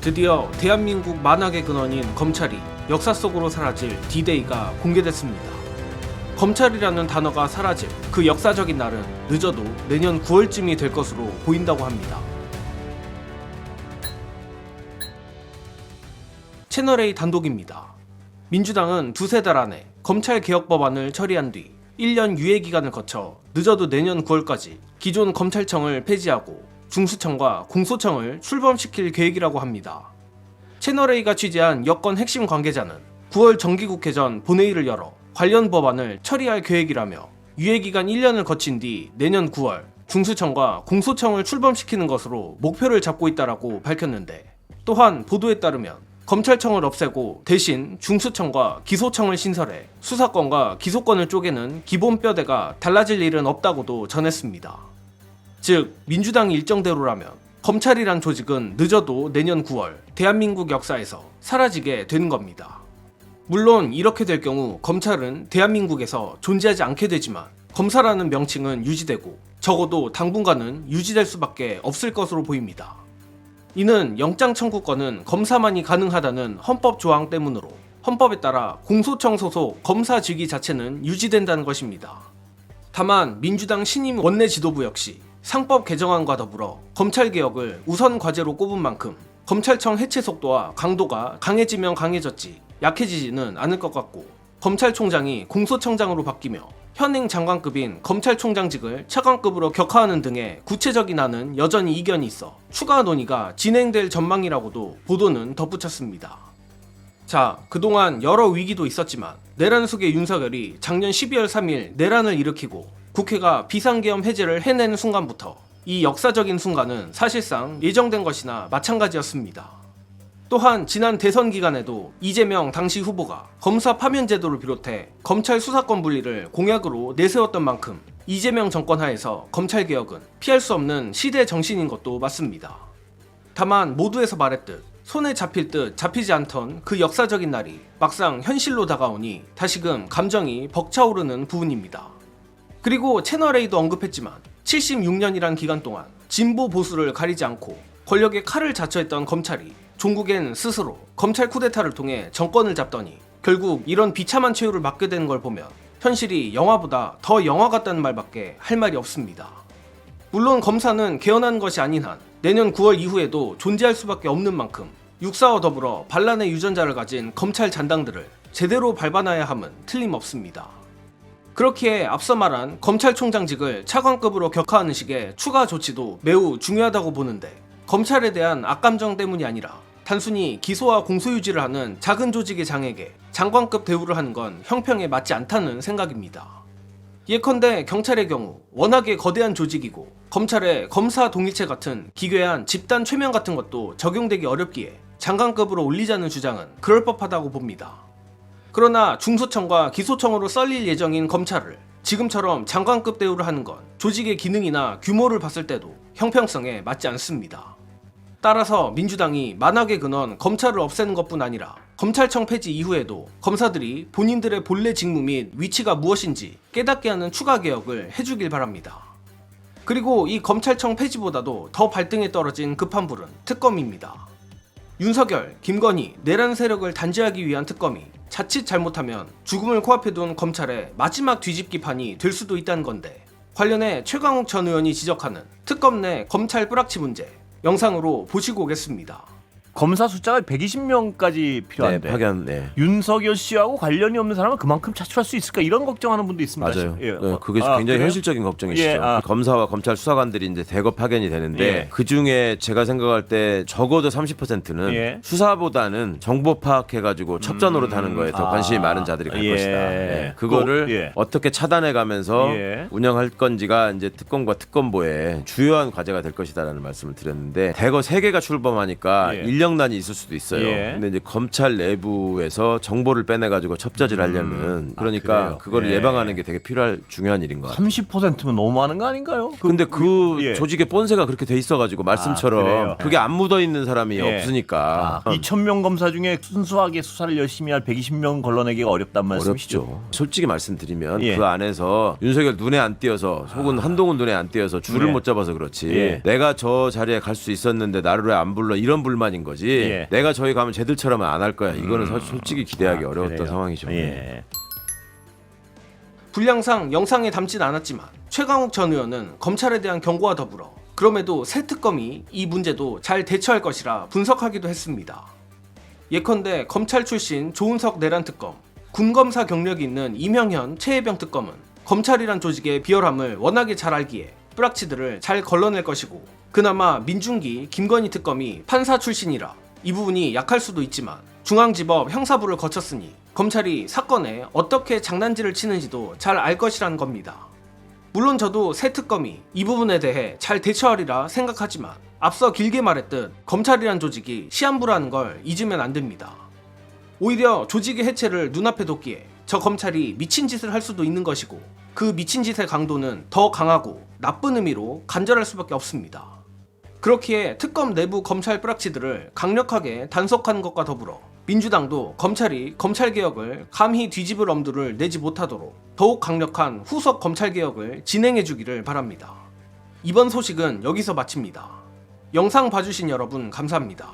드디어 대한민국 만악의 근원인 검찰이 역사 속으로 사라질 D-Day가 공개됐습니다. 검찰이라는 단어가 사라질 그 역사적인 날은 늦어도 내년 9월쯤이 될 것으로 보인다고 합니다. 채널A 단독입니다. 민주당은 두세 달 안에 검찰개혁 법안을 처리한 뒤 1년 유예기간을 거쳐 늦어도 내년 9월까지 기존 검찰청을 폐지하고 중수청과 공소청을 출범시킬 계획이라고 합니다. 채널A가 취재한 여권 핵심 관계자는 9월 정기국회 전 본회의를 열어 관련 법안을 처리할 계획이라며 유예기간 1년을 거친 뒤 내년 9월 중수청과 공소청을 출범시키는 것으로 목표를 잡고 있다라고 밝혔는데, 또한 보도에 따르면 검찰청을 없애고 대신 중수청과 기소청을 신설해 수사권과 기소권을 쪼개는 기본 뼈대가 달라질 일은 없다고도 전했습니다. 즉, 민주당 일정대로라면 검찰이란 조직은 늦어도 내년 9월 대한민국 역사에서 사라지게 되는 겁니다. 물론 이렇게 될 경우 검찰은 대한민국에서 존재하지 않게 되지만 검사라는 명칭은 유지되고 적어도 당분간은 유지될 수밖에 없을 것으로 보입니다. 이는 영장 청구권은 검사만이 가능하다는 헌법 조항 때문으로 헌법에 따라 공소청 소속 검사직위 자체는 유지된다는 것입니다. 다만 민주당 신임 원내 지도부 역시 상법 개정안과 더불어 검찰개혁을 우선 과제로 꼽은 만큼 검찰청 해체 속도와 강도가 강해지면 강해졌지 약해지지는 않을 것 같고, 검찰총장이 공소청장으로 바뀌며 현행 장관급인 검찰총장직을 차관급으로 격하하는 등의 구체적인 안은 여전히 이견이 있어 추가 논의가 진행될 전망이라고도 보도는 덧붙였습니다. 자, 그동안 여러 위기도 있었지만 내란 속의 윤석열이 작년 12월 3일 내란을 일으키고 국회가 비상계엄 해제를 해낸 순간부터 이 역사적인 순간은 사실상 예정된 것이나 마찬가지였습니다. 또한 지난 대선 기간에도 이재명 당시 후보가 검사 파면 제도를 비롯해 검찰 수사권 분리를 공약으로 내세웠던 만큼 이재명 정권 하에서 검찰개혁은 피할 수 없는 시대 정신인 것도 맞습니다. 다만 모두에서 말했듯 손에 잡힐 듯 잡히지 않던 그 역사적인 날이 막상 현실로 다가오니 다시금 감정이 벅차오르는 부분입니다. 그리고 채널A도 언급했지만 76년이란 기간 동안 진보 보수를 가리지 않고 권력의 칼을 자처했던 검찰이 종국엔 스스로 검찰 쿠데타를 통해 정권을 잡더니 결국 이런 비참한 최후를 맞게 되는 걸 보면 현실이 영화보다 더 영화 같다는 말밖에 할 말이 없습니다. 물론 검사는 개헌하는 것이 아닌 한 내년 9월 이후에도 존재할 수밖에 없는 만큼 육사와 더불어 반란의 유전자를 가진 검찰 잔당들을 제대로 밟아놔야 함은 틀림없습니다. 그렇기에 앞서 말한 검찰총장직을 차관급으로 격하하는 식의 추가 조치도 매우 중요하다고 보는데, 검찰에 대한 악감정 때문이 아니라 단순히 기소와 공소 유지를 하는 작은 조직의 장에게 장관급 대우를 하는 건 형평에 맞지 않다는 생각입니다. 예컨대 경찰의 경우 워낙에 거대한 조직이고 검찰의 검사 동일체 같은 기괴한 집단 최면 같은 것도 적용되기 어렵기에 장관급으로 올리자는 주장은 그럴 법하다고 봅니다. 그러나 중소청과 기소청으로 썰릴 예정인 검찰을 지금처럼 장관급 대우를 하는 건 조직의 기능이나 규모를 봤을 때도 형평성에 맞지 않습니다. 따라서 민주당이 만악의 근원 검찰을 없애는 것뿐 아니라 검찰청 폐지 이후에도 검사들이 본인들의 본래 직무 및 위치가 무엇인지 깨닫게 하는 추가 개혁을 해주길 바랍니다. 그리고 이 검찰청 폐지보다도 더 발등에 떨어진 급한 불은 특검입니다. 윤석열, 김건희, 내란 세력을 단죄하기 위한 특검이 자칫 잘못하면 죽음을 코앞에 둔 검찰의 마지막 뒤집기판이 될 수도 있다는 건데, 관련해 최강욱 전 의원이 지적하는 특검 내 검찰 뿌락치 문제 영상으로 보시고 오겠습니다. 검사 숫자가 120명까지 필요한데 네, 파견, 네. 윤석열 씨하고 관련이 없는 사람은 그만큼 차출할 수 있을까, 이런 걱정하는 분도 있습니다. 맞아요. 예. 네, 그게 굉장히 그래요? 현실적인 걱정이시죠. 예, 검사와 검찰 수사관들이 이제 대거 파견이 되는데 예. 그 중에 제가 생각할 때 적어도 30%는 예. 수사보다는 정보 파악해가지고 첩전으로 타는 거에 더 관심이 많은 자들이 갈 예. 것이다. 네, 그거를 또, 예. 어떻게 차단해가면서 예. 운영할 건지가 이제 특검과 특검보의 주요한 과제가 될 것이다라는 말씀을 드렸는데, 대거 3개가 출범하니까 예. 인력난이 있을 수도 있어요. 예. 근데 이제 검찰 내부에서 정보를 빼내가지고 첩자질 하려면 그러니까 그래요? 그거를 예. 예방하는 게 되게 필요할 중요한 일인 것 같아요. 30%면 너무 많은 거 아닌가요? 근데 그 예. 조직의 본세가 그렇게 돼 있어가지고 말씀처럼 그래요? 그게 안 묻어 있는 사람이 예. 없으니까 2,000명 검사 중에 순수하게 수사를 열심히 할 120명 걸러내기가 어렵단 말씀이시죠? 어렵죠. 솔직히 말씀드리면 예. 그 안에서 윤석열 눈에 안 띄어서 혹은 한동훈 눈에 안 띄어서 줄을 예. 못 잡아서 그렇지 예. 내가 저 자리에 갈 수 있었는데 나를 왜 안 불러, 이런 불만인 거지. 거지. 예. 내가 저희 가면 쟤들처럼은 안 할 거야. 이거는 솔직히 기대하기 어려웠던 그래요? 상황이죠. 예. 분량상 영상에 담진 않았지만 최강욱 전 의원은 검찰에 대한 경고와 더불어 그럼에도 새 특검이 이 문제도 잘 대처할 것이라 분석하기도 했습니다. 예컨대 검찰 출신 조은석 내란 특검, 군검사 경력이 있는 임형현 최혜병 특검은 검찰이란 조직의 비열함을 워낙에 잘 알기에 뿌락치들을 잘 걸러낼 것이고, 그나마 민중기 김건희 특검이 판사 출신이라 이 부분이 약할 수도 있지만 중앙지법 형사부를 거쳤으니 검찰이 사건에 어떻게 장난질을 치는지도 잘 알 것이라는 겁니다. 물론 저도 새 특검이 이 부분에 대해 잘 대처하리라 생각하지만 앞서 길게 말했듯 검찰이란 조직이 시한부라는 걸 잊으면 안 됩니다. 오히려 조직의 해체를 눈앞에 뒀기에 저 검찰이 미친 짓을 할 수도 있는 것이고, 그 미친 짓의 강도는 더 강하고 나쁜 의미로 간절할 수밖에 없습니다. 그렇기에 특검 내부 검찰 뿌락치들을 강력하게 단속하는 것과 더불어 민주당도 검찰이 검찰개혁을 감히 뒤집을 엄두를 내지 못하도록 더욱 강력한 후속 검찰개혁을 진행해주기를 바랍니다. 이번 소식은 여기서 마칩니다. 영상 봐주신 여러분 감사합니다.